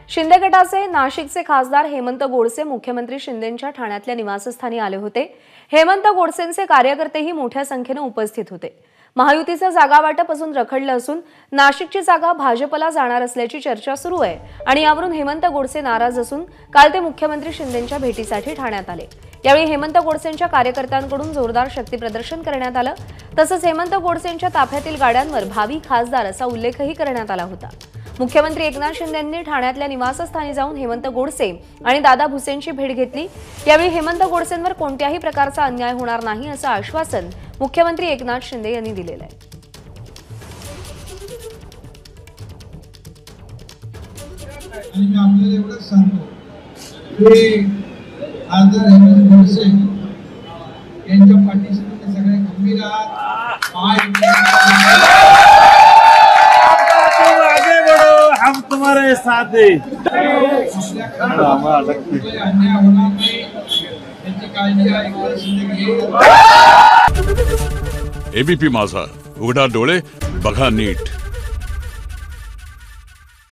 शिंदे गटाचे नाशिकचे खासदार हेमंत गोडसे मुख्यमंत्री शिंदेंच्या ठाण्यातल्या निवासस्थानी आले होते। हेमंत गोडसेंचे कार्यकर्तेही मोठ्या संख्येने उपस्थित होते। महायुतीचं जागा वाटप अजून रखडलं असून नाशिकची जागा भाजपला जाणार असल्याची चर्चा सुरू आहे आणि यावरून हेमंत गोडसे नाराज असून काल ते मुख्यमंत्री शिंदेंच्या भेटीसाठी ठाण्यात आले। यावेळी हेमंत गोडसेंच्या कार्यकर्त्यांकडून जोरदार शक्तीप्रदर्शन करण्यात आलं। तसंच हेमंत गोडसेंच्या ताफ्यातील गाड्यांवर भावी खासदार असा उल्लेखही करण्यात आला होता। मुख्यमंत्री एकनाथ शिंदेंनी ठाण्यातल्या निवासस्थानी जाऊन हेमंत गोडसे आणि दादा भुसेंची भेट घेतली। यावेळी हेमंत गोडसेंवर कोणत्याही प्रकारचा अन्याय होणार नाही असं आश्वासन मुख्यमंत्री एकनाथ शिंदे यांनी दिलेलं आहे। आणि मी आपल्याला एवढंच सांगतो की खासदार हेमंत गोडसे यांच्या पाठीशी तुम्ही सगळे खंबीर आहात। हम तुम्हारे साथ हैं। अन्याय होणार नाही याची काळजी एकनाथ शिंदे घेईल। एबीपी माझा, उघडा डोळे बघा नीट।